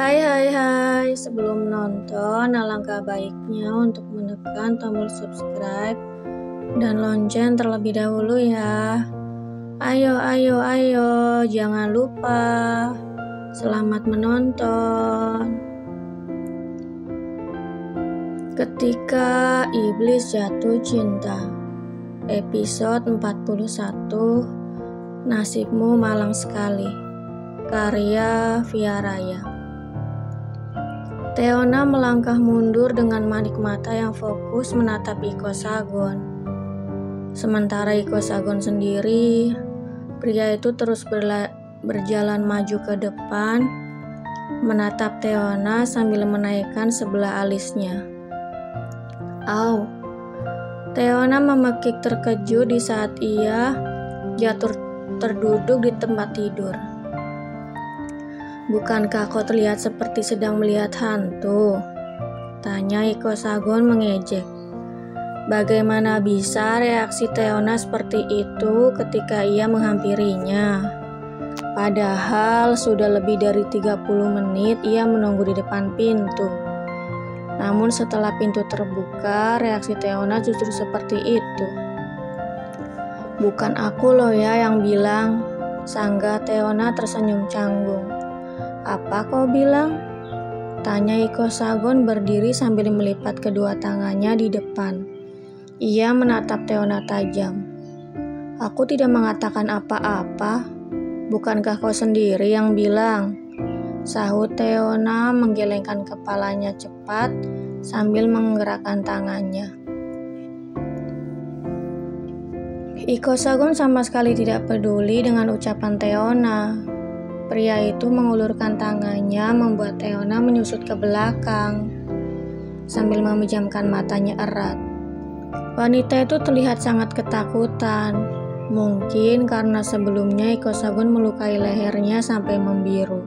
Hai, sebelum nonton, alangkah baiknya untuk menekan tombol subscribe dan lonceng terlebih dahulu ya. Ayo, jangan lupa. Selamat menonton. Ketika Iblis Jatuh Cinta, episode 41, Nasibmu Malang Sekali, karya Via Raya. Teona melangkah mundur dengan manik mata yang fokus menatap Iko Sagon. Sementara Iko Sagon sendiri, pria itu terus berjalan maju ke depan, menatap Teona sambil menaikkan sebelah alisnya. Au! Teona memekik terkejut di saat ia jatuh terduduk di tempat tidur. Bukankah kau terlihat seperti sedang melihat hantu? Tanya Iko Sagon mengejek. Bagaimana bisa reaksi Teona seperti itu ketika ia menghampirinya? Padahal sudah lebih dari 30 menit ia menunggu di depan pintu. Namun setelah pintu terbuka, reaksi Teona justru seperti itu. Bukan aku loh ya yang bilang, sanggah Teona tersenyum canggung. Apa kau bilang? Tanya Iko Sagon berdiri sambil melipat kedua tangannya di depan. Ia menatap Teona tajam. Aku tidak mengatakan apa-apa. Bukankah kau sendiri yang bilang? Sahut Teona menggelengkan kepalanya cepat sambil menggerakkan tangannya. Iko Sagon sama sekali tidak peduli dengan ucapan Teona. Pria itu mengulurkan tangannya membuat Teona menyusut ke belakang sambil memejamkan matanya erat. Wanita itu terlihat sangat ketakutan. Mungkin karena sebelumnya Iko Sagon melukai lehernya sampai membiru.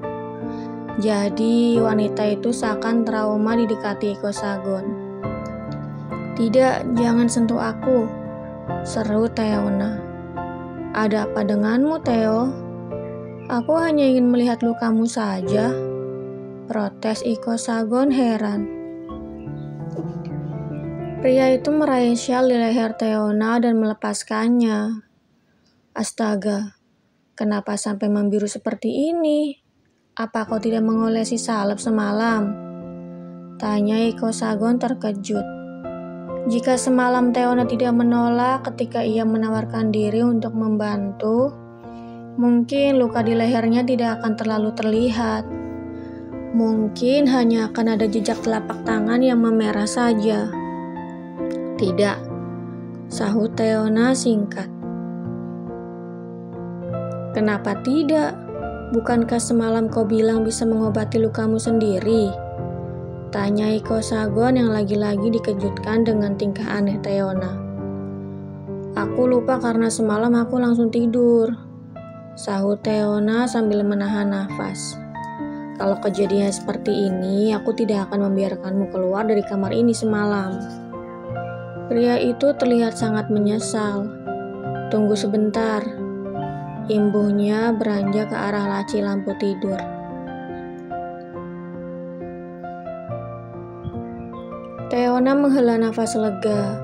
Jadi wanita itu seakan trauma didekati Iko Sagon. Tidak, jangan sentuh aku, seru Teona. Ada apa denganmu, Theo? Aku hanya ingin melihat lukamu saja, protes Iko Sagon heran. Pria itu meraih syal di leher Teona dan melepaskannya. Astaga, kenapa sampai membiru seperti ini? Apa kau tidak mengolesi salep semalam? Tanya Iko Sagon terkejut. Jika semalam Teona tidak menolak ketika ia menawarkan diri untuk membantu, mungkin luka di lehernya tidak akan terlalu terlihat. Mungkin hanya akan ada jejak telapak tangan yang memerah saja. Tidak, sahut Teona singkat. Kenapa tidak? Bukankah semalam kau bilang bisa mengobati lukamu sendiri? Tanya Iko Sagon yang lagi-lagi dikejutkan dengan tingkah aneh Teona. Aku lupa karena semalam aku langsung tidur, sahut Teona sambil menahan nafas. Kalau kejadian seperti ini, aku tidak akan membiarkanmu keluar dari kamar ini semalam. Pria itu terlihat sangat menyesal. Tunggu sebentar, imbuhnya beranjak ke arah laci lampu tidur. Teona menghela nafas lega.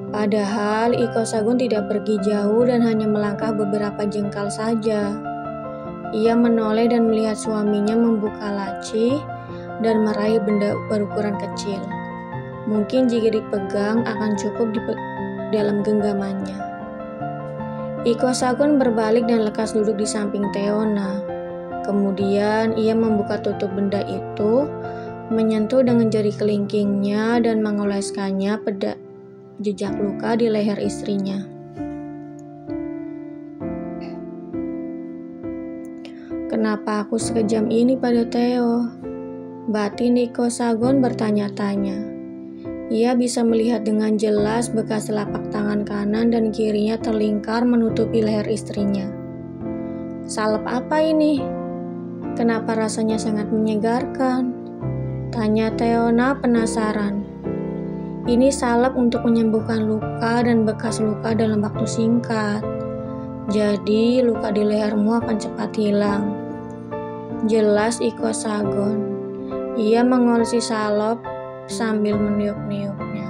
Padahal Iko Sagon tidak pergi jauh dan hanya melangkah beberapa jengkal saja. Ia menoleh dan melihat suaminya membuka laci dan meraih benda berukuran kecil. Mungkin jika dipegang akan cukup di dalam genggamannya. Iko Sagon berbalik dan lekas duduk di samping Teona. Kemudian ia membuka tutup benda itu, menyentuh dengan jari kelingkingnya dan mengoleskannya pada jejak luka di leher istrinya. Kenapa aku sekejam ini pada Theo? Batin Iko Sagon bertanya-tanya. Ia bisa melihat dengan jelas bekas telapak tangan kanan dan kirinya terlingkar menutupi leher istrinya. Salep apa ini? Kenapa rasanya sangat menyegarkan? Tanya Teona penasaran. Ini salep untuk menyembuhkan luka dan bekas luka dalam waktu singkat. Jadi luka di lehermu akan cepat hilang. Jelas Iko Sagon. Ia mengolesi salep sambil meniup-niupnya.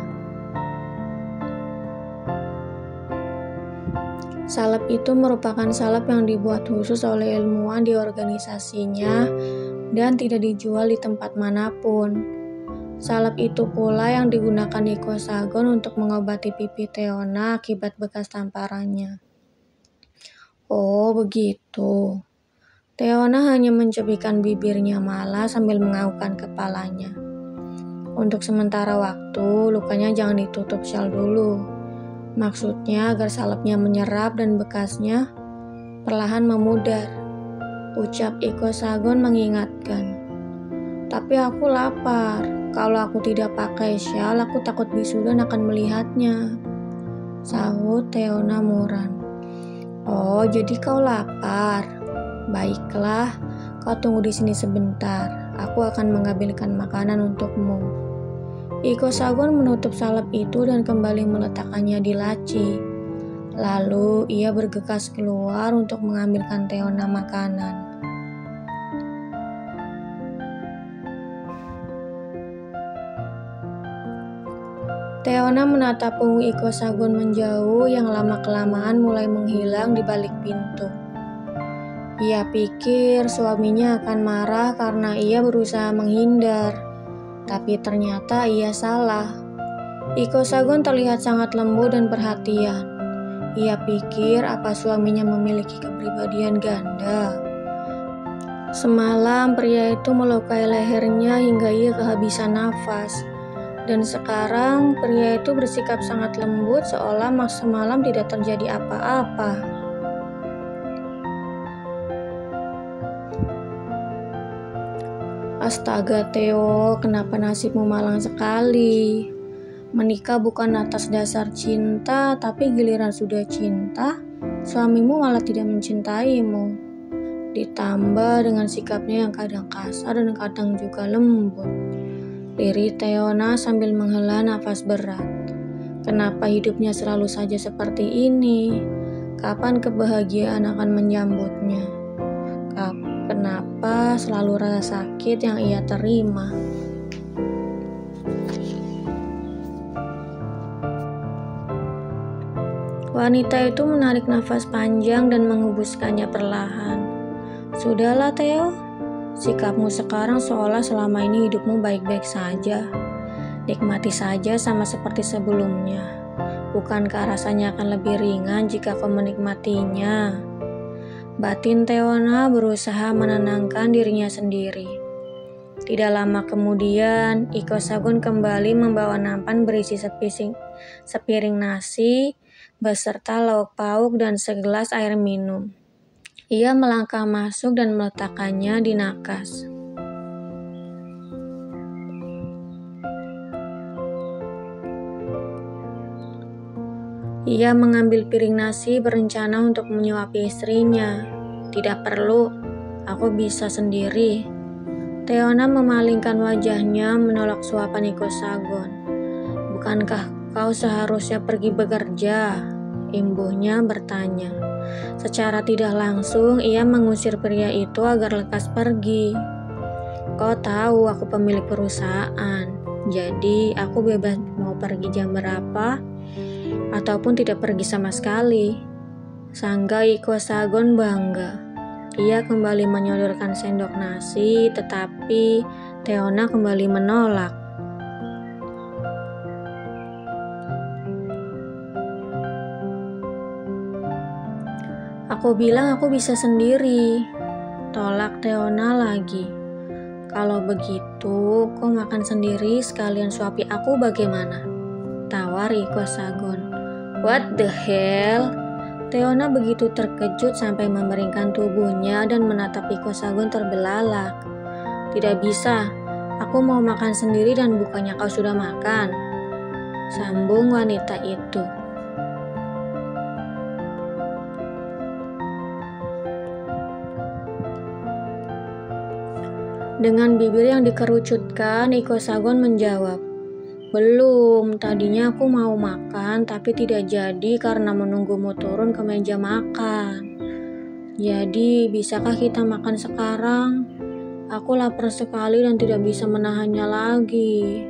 Salep itu merupakan salep yang dibuat khusus oleh ilmuwan di organisasinya dan tidak dijual di tempat manapun. Salep itu pula yang digunakan Iko Sagon untuk mengobati pipi Teona akibat bekas tamparannya. Oh, begitu. Teona hanya mencubitkan bibirnya malah sambil menganggukkan kepalanya. Untuk sementara waktu, lukanya jangan ditutup syal dulu. Maksudnya agar salepnya menyerap dan bekasnya perlahan memudar. Ucap Iko Sagon mengingatkan. Tapi aku lapar. Kalau aku tidak pakai syal, aku takut Bisudan akan melihatnya. Sahut Teona muram. Oh, jadi kau lapar? Baiklah, kau tunggu di sini sebentar. Aku akan mengambilkan makanan untukmu. Iko Sagon menutup salep itu dan kembali meletakkannya di laci. Lalu ia bergegas keluar untuk mengambilkan Teona makanan. Teona menatap punggung Iko Sagon menjauh yang lama-kelamaan mulai menghilang di balik pintu. Ia pikir suaminya akan marah karena ia berusaha menghindar, tapi ternyata ia salah. Iko Sagon terlihat sangat lembut dan perhatian. Ia pikir apa suaminya memiliki kepribadian ganda. Semalam pria itu melukai lehernya hingga ia kehabisan nafas. Dan sekarang pria itu bersikap sangat lembut seolah semalam tidak terjadi apa-apa. Astaga Theo, kenapa nasibmu malang sekali? Menikah bukan atas dasar cinta, tapi giliran sudah cinta, suamimu malah tidak mencintaimu. Ditambah dengan sikapnya yang kadang kasar dan kadang juga lembut. Lirik Teona sambil menghela nafas berat. Kenapa hidupnya selalu saja seperti ini? Kapan kebahagiaan akan menyambutnya? Kenapa selalu rasa sakit yang ia terima? Wanita itu menarik nafas panjang dan menghembuskannya perlahan. Sudahlah Theo, sikapmu sekarang seolah selama ini hidupmu baik-baik saja. Nikmati saja sama seperti sebelumnya. Bukankah rasanya akan lebih ringan jika kau menikmatinya? Batin Teona berusaha menenangkan dirinya sendiri. Tidak lama kemudian, Iko Sagon kembali membawa nampan berisi sepiring nasi, beserta lauk pauk dan segelas air minum. Ia melangkah masuk dan meletakkannya di nakas. Ia mengambil piring nasi berencana untuk menyuapi istrinya. Tidak perlu, aku bisa sendiri. Teona memalingkan wajahnya menolak suapan Iko Sagon. Bukankah kau seharusnya pergi bekerja? Imbuhnya bertanya. Secara tidak langsung ia mengusir pria itu agar lekas pergi. Kau tahu aku pemilik perusahaan, jadi aku bebas mau pergi jam berapa ataupun tidak pergi sama sekali. Sangga Iko Sagon bangga. Ia kembali menyodorkan sendok nasi, tetapi Teona kembali menolak. Aku bilang aku bisa sendiri. Tolak Teona lagi. Kalau begitu, kau makan sendiri sekalian suapi aku bagaimana? Tawar Iko Sagon. What the hell? Teona begitu terkejut sampai memeringkan tubuhnya dan menatap Iko Sagon terbelalak. Tidak bisa, aku mau makan sendiri dan bukannya kau sudah makan. Sambung wanita itu. Dengan bibir yang dikerucutkan, Iko Sagon menjawab. Belum, tadinya aku mau makan tapi tidak jadi karena menunggumu turun ke meja makan. Jadi, bisakah kita makan sekarang? Aku lapar sekali dan tidak bisa menahannya lagi.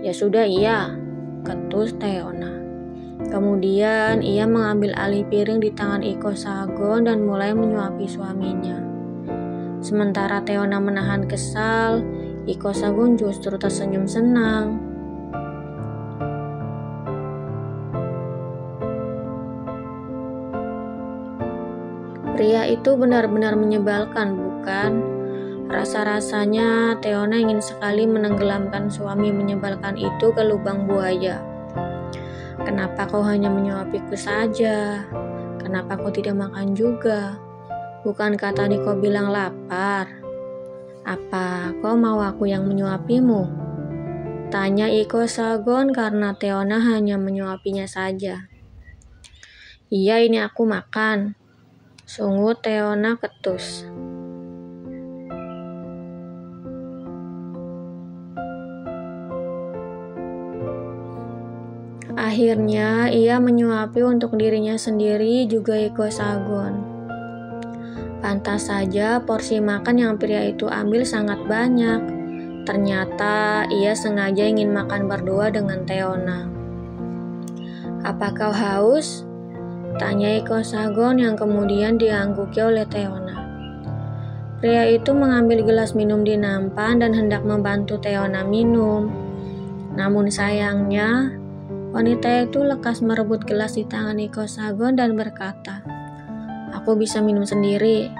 Ya sudah iya, ketus Teona. Kemudian ia mengambil alih piring di tangan Iko Sagon dan mulai menyuapi suaminya. Sementara Teona menahan kesal, Iko Sagon justru tersenyum senang. Pria itu benar-benar menyebalkan, bukan? Rasa-rasanya Teona ingin sekali menenggelamkan suami menyebalkan itu ke lubang buaya. Kenapa kau hanya menyuapiku saja? Kenapa kau tidak makan juga? Bukankah tadi kau bilang lapar? Apa kau mau aku yang menyuapimu? Tanya Iko Sagon karena Teona hanya menyuapinya saja. Iya, ini aku makan. Sungut Teona ketus. Akhirnya ia menyuapi untuk dirinya sendiri juga Iko Sagon. Pantas saja porsi makan yang pria itu ambil sangat banyak. Ternyata ia sengaja ingin makan berdua dengan Teona. Apa kau haus? Tanya Iko Sagon yang kemudian diangguki oleh Teona. Pria itu mengambil gelas minum di nampan dan hendak membantu Teona minum. Namun sayangnya, wanita itu lekas merebut gelas di tangan Iko Sagon dan berkata, "Aku bisa minum sendiri."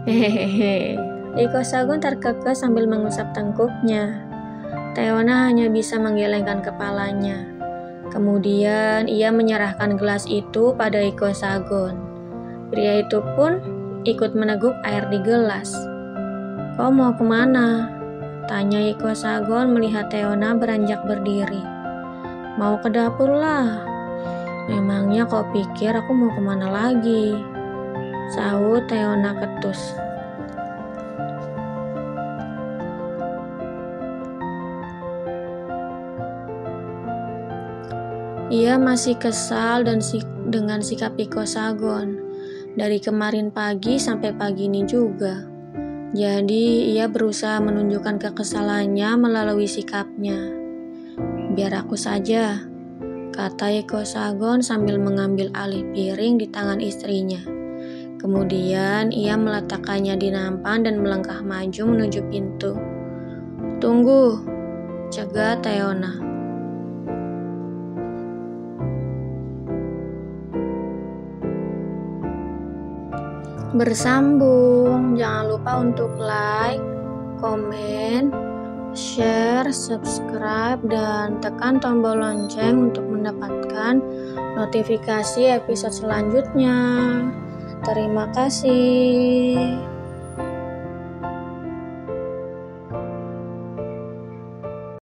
Hehehe. Iko Sagon terkekeh sambil mengusap tengkuknya. Teona hanya bisa menggelengkan kepalanya. Kemudian ia menyerahkan gelas itu pada Iko Sagon. Pria itu pun ikut meneguk air di gelas. "Kau mau kemana?" Tanya Iko Sagon melihat Teona beranjak berdiri. "Mau ke dapur lah." "Memangnya kau pikir aku mau kemana lagi?" sahut Teona ketus. Ia masih kesal dengan sikap Iko Sagon. Dari kemarin pagi sampai pagi ini juga. Jadi ia berusaha menunjukkan kekesalannya melalui sikapnya. "Biar aku saja," kata Iko Sagon sambil mengambil alih piring di tangan istrinya. Kemudian ia meletakkannya di nampan dan melangkah maju menuju pintu. "Tunggu," cegah Teona. Bersambung, jangan lupa untuk like, komen, share, subscribe, dan tekan tombol lonceng untuk mendapatkan notifikasi episode selanjutnya. Terima kasih.